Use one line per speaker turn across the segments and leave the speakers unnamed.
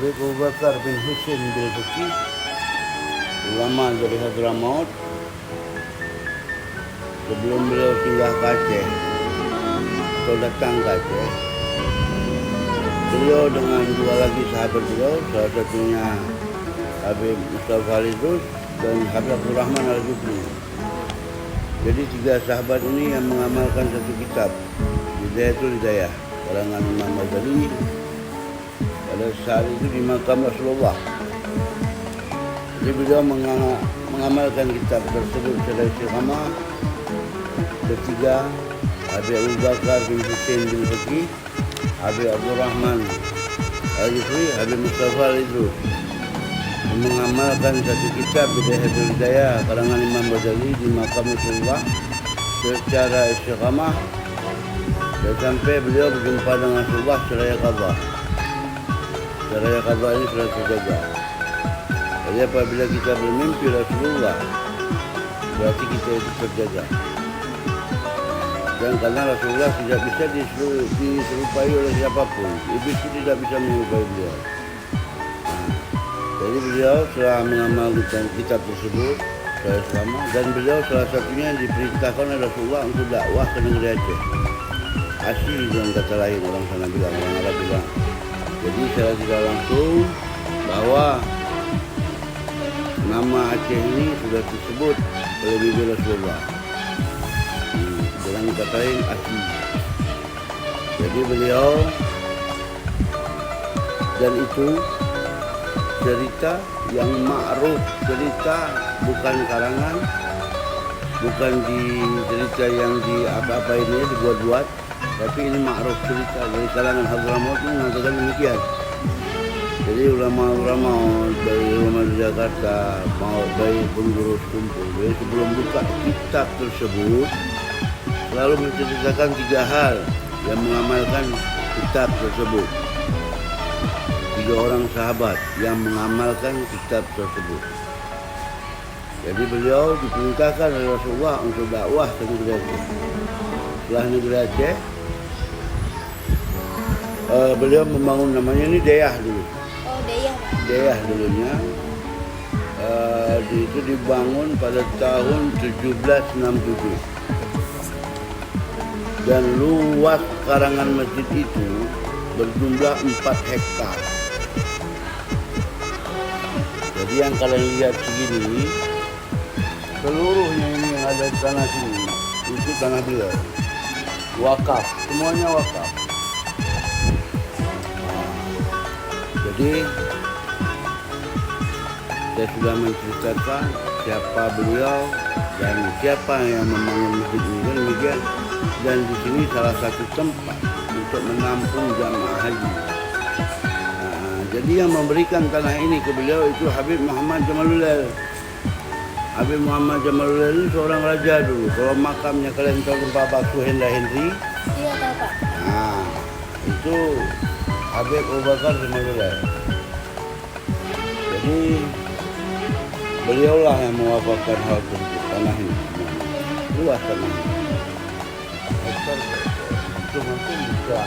Habib Abu Bakar bin Husain bin Baki, ulama dari Hadramaut. Sebelum beliau singgah ke Aceh atau datang ke Aceh, beliau dengan dua lagi sahabat beliau, salah satunya Habib Mustafa Al-Idrus dan Habib Abdul Rahman Al-Jubli. Jadi tiga sahabat ini yang mengamalkan satu kitab, Hidayatul Hidayah, karangan Imam Ghazali. Pada saat itu di makam Rasulullah. Jadi beliau mengamalkan kitab tersebut secara istiqamah. Ketiga, Habib Abu Bakar bin Husain bin Baki, Habib Abdul Rahman Al-Jubli, Habib Mustafa Al-Idrus mengamalkan satu kitab Hidayatul Hidayah karangan Imam Ghazali di makam Rasulullah secara istiqamah, dan sampai beliau berjumpa dengan Rasulullah seraya qadha. Seraya qadha ini sudah terjaga. Jadi apabila kita bermimpi Rasulullah, berarti kita itu terjaga. Dan karena Rasulullah tidak bisa diserupai oleh siapapun, iblis tidak bisa menyerupai beliau. Jadi beliau telah mengamalkan kitab tersebut selama, dan beliau salah satunya diperintahkan oleh Rasulullah untuk dakwah ke negeri Aceh. Asli dalam kata lain, orang sana bilang, orang Arab bilang. Jadi secara tidak langsung bahwa nama Aceh ini sudah disebut oleh Nabi Rasulullah. Dengan kata lain asli. Jadi beliau, dan itu cerita yang ma'ruf, cerita bukan karangan, bukan di cerita yang di apa-apa ini dibuat-buat, tapi ini ma'ruf cerita dari kalangan Hadramaut itu mengatakan demikian. Jadi ulama-ulama dari ulama di Jakarta, mau baik pengurus kumpul, jadi sebelum buka kitab tersebut selalu menceritakan tiga hal yang mengamalkan kitab tersebut. Tiga orang sahabat yang mengamalkan kitab tersebut. Jadi beliau diperintahkan oleh Rasulullah untuk dakwah ke negeri Aceh. Setelah negeri Aceh, beliau membangun, namanya ini Deyah dulu.
Oh, Deyah.
Deyah dulunya. Itu dibangun pada tahun 1767. Dan luas karangan masjid itu berjumlah 4 hektar. Jadi yang kalian lihat segini, seluruhnya ini yang ada di tanah sini, itu tanah beliau. Wakaf, semuanya wakaf. Jadi saya sudah menceritakan siapa beliau dan siapa yang membangun masjid ini, dan demikian. Dan di sini salah satu tempat untuk menampung jamaah haji. Jadi yang memberikan tanah ini ke beliau itu Habib Muhammad Jamalulail. Habib Muhammad Jamalulail ini seorang raja dulu. Kalau makamnya kalian tahu Bapak Suhenda Henry.
Iya, tahu Pak.
Nah, itu Habib Abu Bakar Jamalulail. Jadi beliaulah yang mewafatkan hal tersebut, tanah ini. Luas tanah ini. Itu mungkin bisa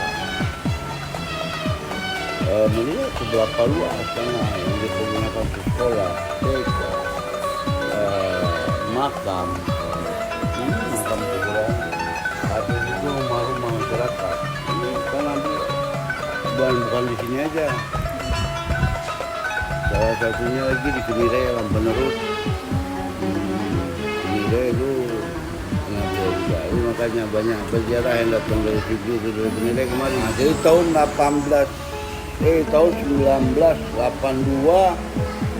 melihat seberapa luas tanah yang digunakan untuk sekolah, TK, makam, makam kuburan, habis itu rumah-rumah masyarakat. Ini tanah bukan di sini aja. Salah satunya lagi di Kemire yang penerus. Kemire itu makanya banyak berziarah yang datang dari sini, dari Kemire kemarin. Nah, jadi tahun 1982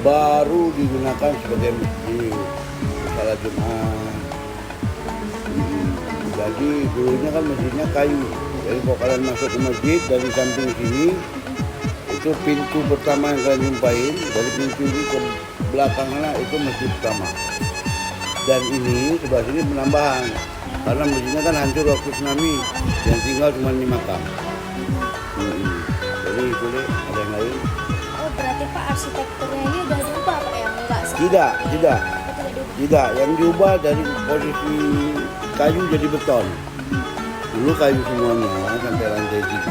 baru digunakan sebagai masjid salat Jumat. Jadi dulunya kan masjidnya kayu. Jadi kalau kalian masuk ke masjid dari samping sini, itu pintu pertama yang kalian jumpain. Dari pintu ini ke belakang sana itu masjid pertama. Dan ini sebelah sini penambahan. Karena masjidnya kan hancur waktu tsunami, yang tinggal cuma 5 makam. Jadi itu deh, ada yang lain.
Oh, berarti Pak arsitekturnya ini udah diubah Pak ya? Enggak sama.
Tidak. Yang diubah dari posisi kayu jadi beton. Dulu kayu semuanya sampai lantai 3.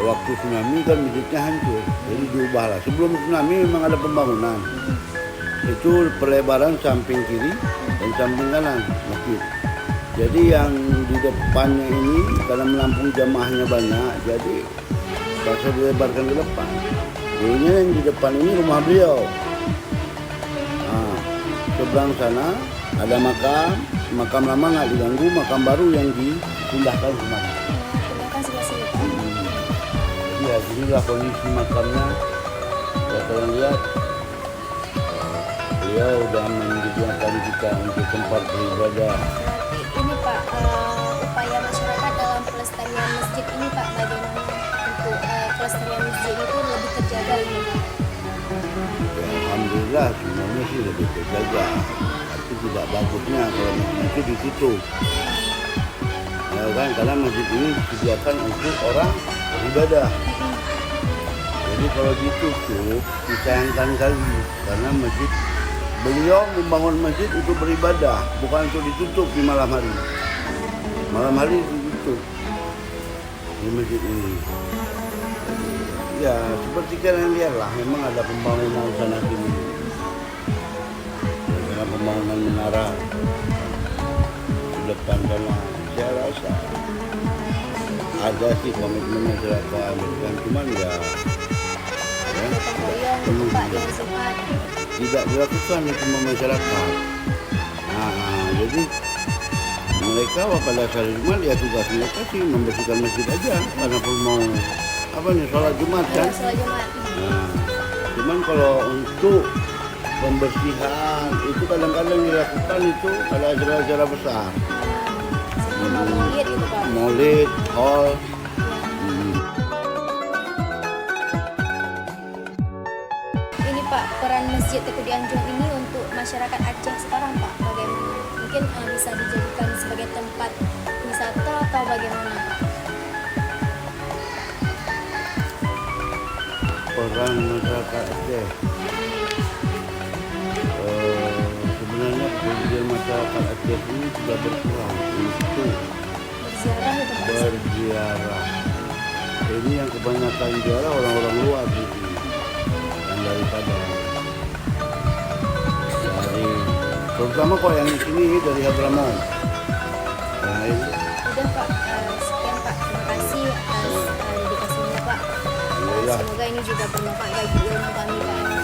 waktu tsunami kan masjidnya hancur, jadi diubahlah. Sebelum tsunami memang ada pembangunan. Itu perlebaran samping kiri dan samping kanan masjid. Jadi yang di depannya ini karena menampung jamaahnya banyak, jadi terpaksa dilebarkan ke depan. Dulunya yang di depan ini rumah beliau. Nah, seberang sana ada makam lama nggak diganggu, makam baru yang dipindahkan kemana.
Pindahkan sebelah sini Pak.
Ya, inilah kondisi makamnya. Ya, kalian lihat, beliau sudah menyediakan kita untuk tempat beribadah.
Berarti ini Pak, upaya masyarakat dalam pelestarian masjid ini Pak, bagaimana untuk pelestarian masjid itu lebih terjaga ini Pak?
Ya, alhamdulillah semuanya sih lebih terjaga. Tapi tidak bagusnya kalau masjid ditutup. Ya kan, karena masjid ini disediakan untuk orang beribadah. Jadi kalau ditutup disayangkan kali, karena masjid beliau membangun masjid untuk beribadah, bukan untuk ditutup di malam hari. Malam hari ditutup di masjid ini. Ya seperti kalian lihat lah, memang ada pembangunan sana sini. Ada pembangunan menara di depan sana. Saya rasa ada sih komitmen masyarakat, cuman ya
Gotong royong gitu Pak, yang sehat.
tidak dilakukan itu sama masyarakat. Nah, jadi mereka pada hari Jumat ya tugas mereka sih membersihkan masjid aja, karena pun mau sholat Jumat kan.
Ya, sholat Jumat.
Nah, cuman kalau untuk pembersihan itu kadang-kadang dilakukan itu pada acara-acara besar.
Seperti mau maulid gitu Pak.
Maulid, hall.
Ini Pak, peran Masjid Teku Dianjung ini untuk masyarakat Aceh sekarang Pak, bagaimana? Mungkin bisa dijadikan sebagai tempat wisata atau bagaimana Pak?
Peran masyarakat Aceh. Sebenarnya kemudian masyarakat Aceh ini sudah berkurang untuk
Berziarah gitu Pak?
berziarah. Ini yang kebanyakan ziarah orang-orang luar di sini, dan daripada dari terutama kok yang di sini dari Hadramaut. Nah, ini
Udah Pak, sekian Pak, terima kasih atas dedikasinya Pak.
Alhamdulillah.
Semoga ini juga bermanfaat bagi ilmu kami Pak.